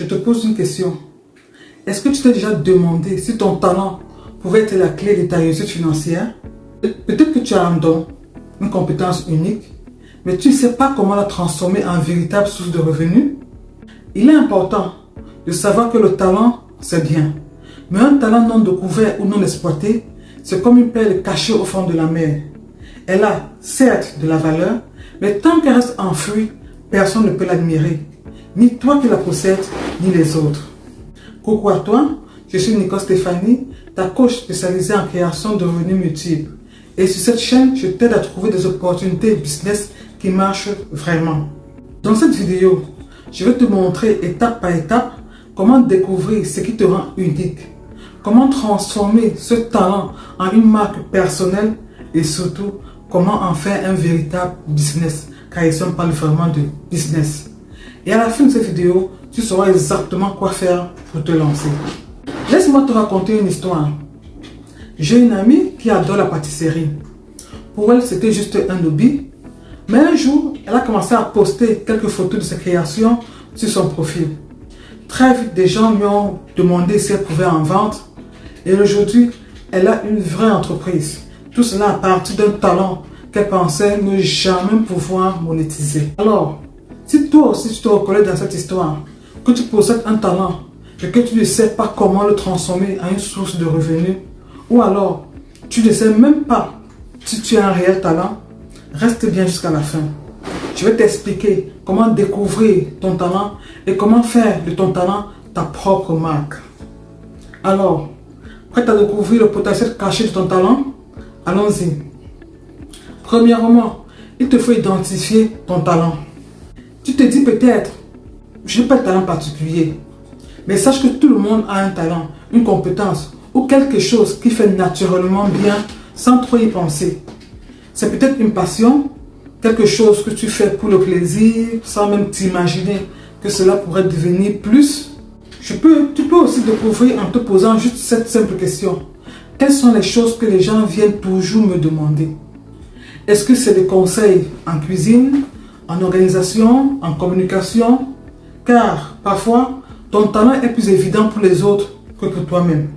Je te pose une question. Est-ce que tu t'es déjà demandé si ton talent pouvait être la clé de ta réussite financière? Peut-être que tu as un don, une compétence unique, mais tu ne sais pas comment la transformer en véritable source de revenus. Il est important de savoir que le talent, c'est bien. Mais un talent non découvert ou non exploité, c'est comme une perle cachée au fond de la mer. Elle a, certes, de la valeur, mais tant qu'elle reste enfouie, personne ne peut l'admirer. Ni toi qui la possèdes, ni les autres. Coucou à toi, je suis Nicole Stéphanie, ta coach spécialisée en création de revenus multiples. Et sur cette chaîne, je t'aide à trouver des opportunités de business qui marchent vraiment. Dans cette vidéo, je vais te montrer étape par étape comment découvrir ce qui te rend unique. Comment transformer ce talent en une marque personnelle et surtout, comment en faire un véritable business. Car ici, on parle vraiment de business. Et à la fin de cette vidéo, tu sauras exactement quoi faire pour te lancer. Laisse-moi te raconter une histoire. J'ai une amie qui adore la pâtisserie. Pour elle, c'était juste un hobby. Mais un jour, elle a commencé à poster quelques photos de ses créations sur son profil. Très vite, des gens lui ont demandé si elle pouvait en vendre. Et aujourd'hui, elle a une vraie entreprise. Tout cela à partir d'un talent qu'elle pensait ne jamais pouvoir monétiser. Alors, si toi aussi tu te reconnais dans cette histoire, que tu possèdes un talent et que tu ne sais pas comment le transformer en une source de revenus, ou alors tu ne sais même pas si tu as un réel talent, reste bien jusqu'à la fin. Je vais t'expliquer comment découvrir ton talent et comment faire de ton talent ta propre marque. Alors, prête à découvrir le potentiel caché de ton talent? Allons-y. Premièrement, il te faut identifier ton talent. Tu te dis peut-être, je n'ai pas de talent particulier. Mais sache que tout le monde a un talent, une compétence ou quelque chose qui fait naturellement bien sans trop y penser. C'est peut-être une passion, quelque chose que tu fais pour le plaisir, sans même t'imaginer que cela pourrait devenir plus. Tu peux aussi découvrir en te posant juste cette simple question. Quelles sont les choses que les gens viennent toujours me demander? Est-ce que c'est des conseils en cuisine, en organisation, en communication? Car parfois, ton talent est plus évident pour les autres que pour toi-même.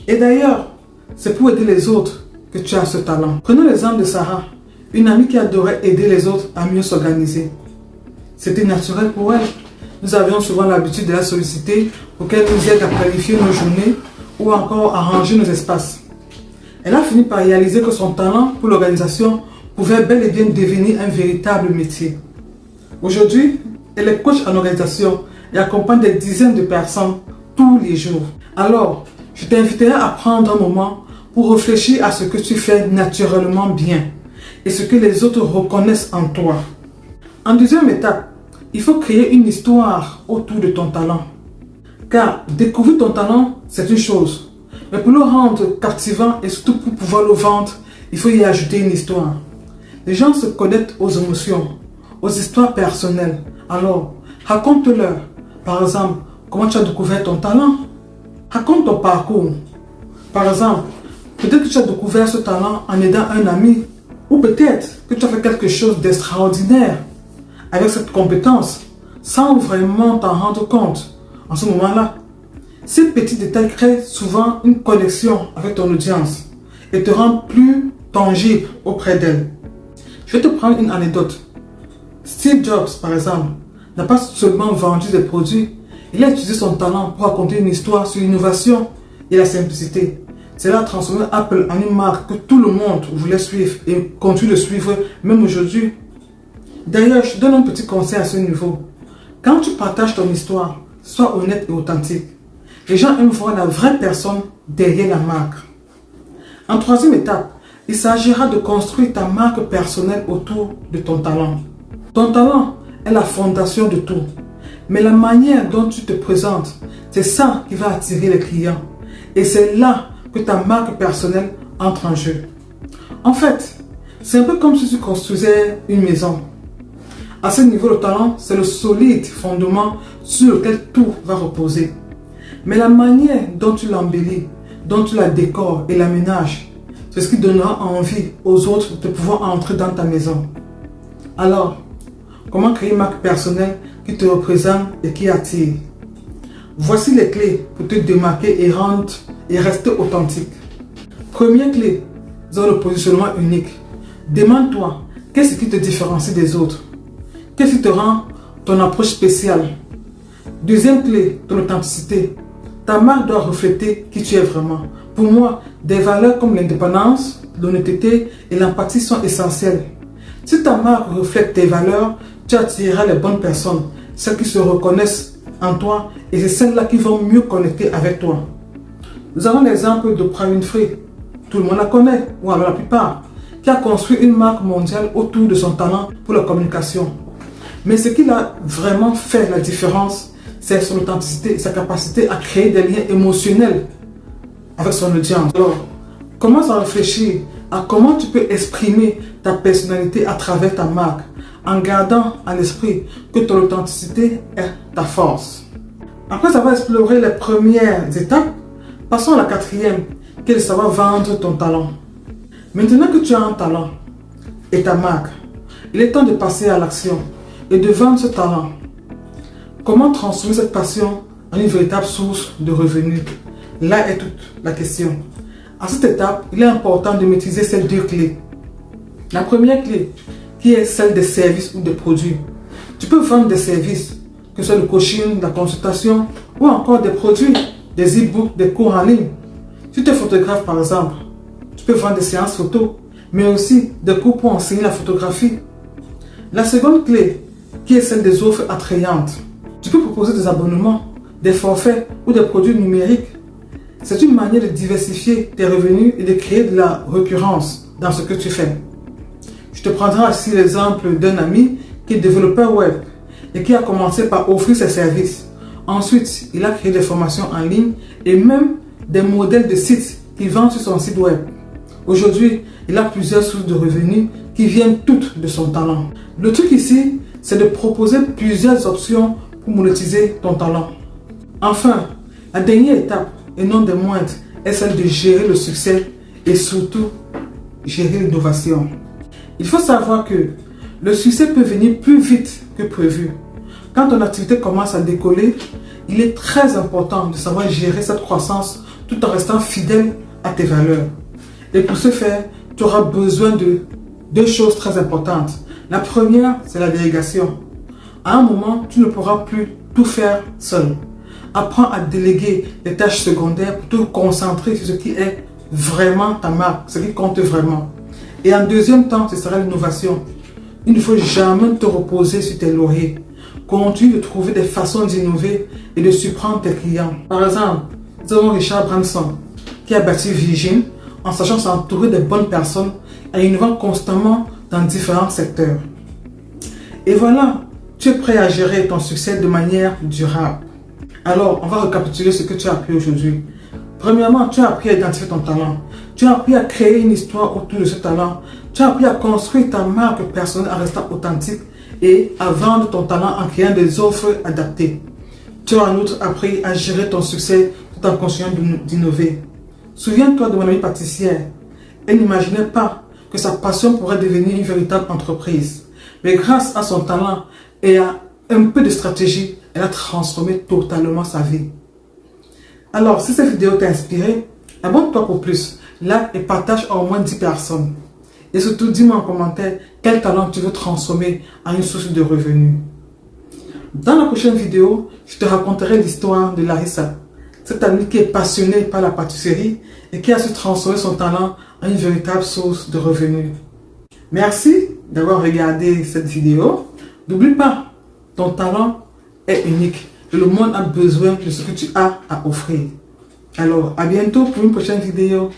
Et d'ailleurs, c'est pour aider les autres que tu as ce talent. Prenons l'exemple de Sarah, une amie qui adorait aider les autres à mieux s'organiser. C'était naturel pour elle. Nous avions souvent l'habitude de la solliciter pour qu'elle nous aide à planifier nos journées ou encore à ranger nos espaces. Elle a fini par réaliser que son talent pour l'organisation pouvait bel et bien devenir un véritable métier. Aujourd'hui, elle est coach en organisation et accompagne des dizaines de personnes tous les jours. Alors, je t'inviterai à prendre un moment pour réfléchir à ce que tu fais naturellement bien et ce que les autres reconnaissent en toi. En deuxième étape, il faut créer une histoire autour de ton talent. Car découvrir ton talent, c'est une chose. Mais pour le rendre captivant et surtout pour pouvoir le vendre, il faut y ajouter une histoire. Les gens se connectent aux émotions, aux histoires personnelles. Alors, raconte-leur. Par exemple, comment tu as découvert ton talent. Raconte ton parcours. Par exemple, peut-être que tu as découvert ce talent en aidant un ami. Ou peut-être que tu as fait quelque chose d'extraordinaire avec cette compétence sans vraiment t'en rendre compte en ce moment-là. Ces petits détails créent souvent une connexion avec ton audience et te rendent plus tangible auprès d'elle. Je vais te prendre une anecdote. Steve Jobs, par exemple, n'a pas seulement vendu des produits, il a utilisé son talent pour raconter une histoire sur l'innovation et la simplicité. Cela a transformé Apple en une marque que tout le monde voulait suivre et continue de suivre même aujourd'hui. D'ailleurs, je te donne un petit conseil à ce niveau. Quand tu partages ton histoire, sois honnête et authentique. Les gens aiment voir la vraie personne derrière la marque. En troisième étape, il s'agira de construire ta marque personnelle autour de ton talent. Ton talent est la fondation de tout. Mais la manière dont tu te présentes, c'est ça qui va attirer les clients. Et c'est là que ta marque personnelle entre en jeu. En fait, c'est un peu comme si tu construisais une maison. À ce niveau, le talent, c'est le solide fondement sur lequel tout va reposer. Mais la manière dont tu l'embellis, dont tu la décores et l'aménages, c'est ce qui donnera envie aux autres de pouvoir entrer dans ta maison. Alors, comment créer une marque personnelle qui te représente et qui attire? Voici les clés pour te démarquer et rester authentique. Première clé, dans le positionnement unique. Demande-toi, qu'est-ce qui te différencie des autres? Qu'est-ce qui te rend ton approche spéciale? Deuxième clé, ton authenticité. Ta marque doit refléter qui tu es vraiment. Pour moi, des valeurs comme l'indépendance, l'honnêteté et l'empathie sont essentielles. Si ta marque reflète tes valeurs, tu attireras les bonnes personnes, celles qui se reconnaissent en toi et c'est celles-là qui vont mieux connecter avec toi. Nous avons l'exemple d'Oprah Winfrey, tout le monde la connaît, ou alors la plupart, qui a construit une marque mondiale autour de son talent pour la communication. Mais ce qui a vraiment fait la différence, c'est son authenticité et sa capacité à créer des liens émotionnels avec son audience. Alors, commence à réfléchir à comment tu peux exprimer ta personnalité à travers ta marque, en gardant à l'esprit que ton authenticité est ta force. Après avoir exploré les premières étapes, passons à la quatrième, qui est de savoir vendre ton talent. Maintenant que tu as un talent et ta marque, il est temps de passer à l'action et de vendre ce talent. Comment transformer cette passion en une véritable source de revenus? Là est toute la question. À cette étape, il est important de maîtriser ces deux clés. La première clé, qui est celle des services ou des produits. Tu peux vendre des services, que ce soit le coaching, la consultation, ou encore des produits, des e-books, des cours en ligne. Si tu es photographe par exemple, tu peux vendre des séances photo, mais aussi des cours pour enseigner la photographie. La seconde clé, qui est celle des offres attrayantes. Tu peux proposer des abonnements, des forfaits ou des produits numériques. C'est une manière de diversifier tes revenus et de créer de la récurrence dans ce que tu fais. Je te prendrai ici l'exemple d'un ami qui est développeur web et qui a commencé par offrir ses services. Ensuite, il a créé des formations en ligne et même des modèles de sites qu'il vend sur son site web. Aujourd'hui, il a plusieurs sources de revenus qui viennent toutes de son talent. Le truc ici, c'est de proposer plusieurs options pour monétiser ton talent. Enfin, la dernière étape, et non des moindres, est celle de gérer le succès et surtout gérer l'innovation. Il faut savoir que le succès peut venir plus vite que prévu. Quand ton activité commence à décoller, il est très important de savoir gérer cette croissance tout en restant fidèle à tes valeurs. Et pour ce faire, tu auras besoin de deux choses très importantes. La première, c'est la délégation. À un moment, tu ne pourras plus tout faire seul. Apprends à déléguer les tâches secondaires pour te concentrer sur ce qui est vraiment ta marque, ce qui compte vraiment. Et en deuxième temps, ce sera l'innovation. Il ne faut jamais te reposer sur tes lauriers. Continue de trouver des façons d'innover et de surprendre tes clients. Par exemple, nous avons Richard Branson qui a bâti Virgin en sachant s'entourer de bonnes personnes et innovant constamment dans différents secteurs. Et voilà, tu es prêt à gérer ton succès de manière durable. Alors, on va récapituler ce que tu as appris aujourd'hui. Premièrement, tu as appris à identifier ton talent. Tu as appris à créer une histoire autour de ce talent. Tu as appris à construire ta marque personnelle en restant authentique et à vendre ton talent en créant des offres adaptées. Tu as en outre appris à gérer ton succès tout en continuant d'innover. Souviens-toi de mon amie pâtissière. Elle n'imaginait pas que sa passion pourrait devenir une véritable entreprise. Mais grâce à son talent et à un peu de stratégie, elle a transformé totalement sa vie. Alors, si cette vidéo t'a inspiré, abonne-toi pour plus, like et partage à au moins 10 personnes. Et surtout, dis-moi en commentaire quel talent tu veux transformer en une source de revenus. Dans la prochaine vidéo, je te raconterai l'histoire de Larissa, cette amie qui est passionnée par la pâtisserie et qui a su transformer son talent en une véritable source de revenus. Merci d'avoir regardé cette vidéo. N'oublie pas, ton talent est unique et le monde a besoin de ce que tu as à offrir. Alors, à bientôt pour une prochaine vidéo.